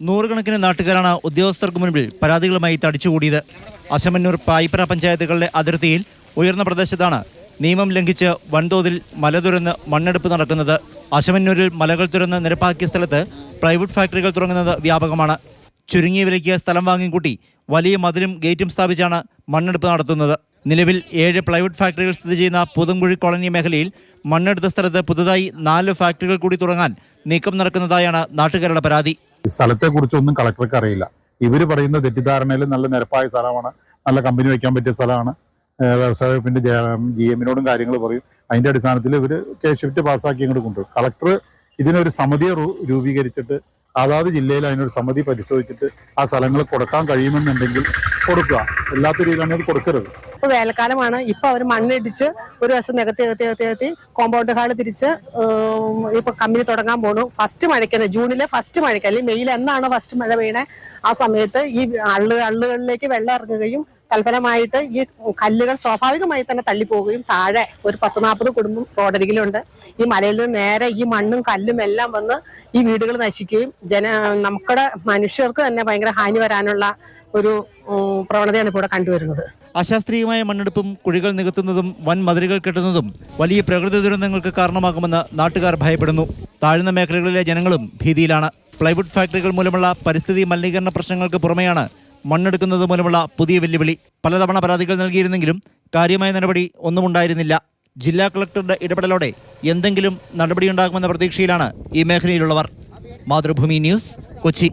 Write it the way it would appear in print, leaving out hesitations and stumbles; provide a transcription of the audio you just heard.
നൂറുകണക്കിന് നാട്ടുകാരാണ് ഉദ്യോഗസ്ഥർക്ക് മുൻപിൽ പരാതികളുമായി തടിച്ചുകൂടിയത്. അശമന്നൂർ പായിപ്ര പഞ്ചായത്തുകളുടെ അതിർത്തിയിൽ ഉയർന്ന പ്രദേശത്താണ് നിയമം ലംഘിച്ച് വൻതോതിൽ മല തുരന്ന് മണ്ണെടുപ്പ് നടക്കുന്നത്. അശമന്നൂരിൽ മലകൾ തുരന്ന് നിരപ്പാക്കിയ സ്ഥലത്ത് പ്ലൈവുഡ് ഫാക്ടറികൾ തുടങ്ങുന്നത് വ്യാപകമാണ്. ചുരുങ്ങിയ വിലയ്ക്ക് സ്ഥലം വാങ്ങിക്കൂട്ടി വലിയ മതിലും ഗേറ്റും സ്ഥാപിച്ചാണ് മണ്ണെടുപ്പ് നടത്തുന്നത്. നിലവിൽ 7 പ്ലൈവുഡ് ഫാക്ടറികൾ സ്ഥിതി ചെയ്യുന്ന പുതുംകുഴി കോളനി മേഖലയിൽ മണ്ണെടുത്ത സ്ഥലത്ത് പുതുതായി 4 ഫാക്ടറികൾ കൂടി തുടങ്ങാൻ നീക്കം നടക്കുന്നതായാണ് നാട്ടുകാരുടെ പരാതി. സ്ഥലത്തെക്കുറിച്ചൊന്നും കളക്ടർക്ക് അറിയില്ല. ഇവർ പറയുന്ന തെറ്റിദ്ധാരണയിൽ നല്ല നിരപ്പായ സ്ഥലമാണ്, നല്ല കമ്പനി വയ്ക്കാൻ പറ്റിയ സ്ഥലമാണ്. വ്യവസായ വകുപ്പിന്റെ GM-നോടും കാര്യങ്ങൾ പറയും. അതിന്റെ അടിസ്ഥാനത്തിൽ ഇവർ ഷിഫ്റ്റ് പാസ്സാക്കി ഇങ്ങോട്ട് കൊണ്ടുവരും. കളക്ടർ ഇതിനൊരു സമിതിയെ രൂപീകരിച്ചിട്ട് അതാത് ജില്ലയിൽ അതിനൊരു സമിതി പരിശോധിച്ചിട്ട് ആ സ്ഥലങ്ങൾ കൊടുക്കാൻ കഴിയുമെന്നുണ്ടെങ്കിൽ കൊടുക്കുക. എല്ലാത്ത രീതിയിലാണ് അത് കൊടുക്കരുത്. ഇപ്പോൾ വേനൽക്കാലമാണ്. ഇപ്പൊ അവർ മണ്ണിടിച്ച് ഒരു വശം നികത്തി കോമ്പൗണ്ട് ഹാള് തിരിച്ച് ഇപ്പൊ കമ്പനി തുടങ്ങാൻ പോണു. ഫസ്റ്റ് മഴയ്ക്ക്, ജൂണിലെ ഫസ്റ്റ് മഴയ്ക്ക് അല്ലെങ്കിൽ മെയ്യിൽ എന്നാണ് ഫസ്റ്റ് മഴ പെയ്യണേ ആ സമയത്ത് ഈ അള്ളുകളിലേക്ക് വെള്ളം ഇറങ്ങുകയും തൽഫലമായിട്ട് ഈ കല്ലുകൾ സ്വാഭാവികമായി തന്നെ തള്ളിപ്പോവുകയും താഴെ ഒരു 10-40 കുടുംബം റോഡരികിലുണ്ട്. ഈ മലയിൽ നിന്ന് നേരെ ഈ മണ്ണും കല്ലും എല്ലാം വന്ന് ഈ വീടുകൾ നശിക്കുകയും നമ്മുടെ മനുഷ്യർക്ക് തന്നെ ഭയങ്കര ഹാനി വരാനുള്ള ഒരു പ്രവണതയാണ് ഇപ്പോൾ കണ്ടുവരുന്നത്. അശാസ്ത്രീയമായ മണ്ണെടുപ്പും കുഴികൾ നികത്തുന്നതും വൻ മതിലുകൾ കെട്ടുന്നതും വലിയ പ്രകൃതി ദുരന്തങ്ങൾക്ക് കാരണമാകുമെന്ന് നാട്ടുകാർ ഭയപ്പെടുന്നു. താഴ്ന്ന മേഖലകളിലെ ജനങ്ങളും ഭീതിയിലാണ്. പ്ലൈവുഡ് ഫാക്ടറികൾ മൂലമുള്ള പരിസ്ഥിതി മലിനീകരണ പ്രശ്നങ്ങൾക്ക് പുറമെയാണ് മണ്ണെടുക്കുന്നത് മൂലമുള്ള പുതിയ വെല്ലുവിളി. പലതവണ പരാതികൾ നൽകിയിരുന്നെങ്കിലും കാര്യമായ നടപടി ഒന്നും ഉണ്ടായിരുന്നില്ല. ജില്ലാ കളക്ടറുടെ ഇടപെടലോടെ എന്തെങ്കിലും നടപടിയുണ്ടാകുമെന്ന പ്രതീക്ഷയിലാണ് ഈ മേഖലയിലുള്ളവർ. മാതൃഭൂമി ന്യൂസ്, കൊച്ചി.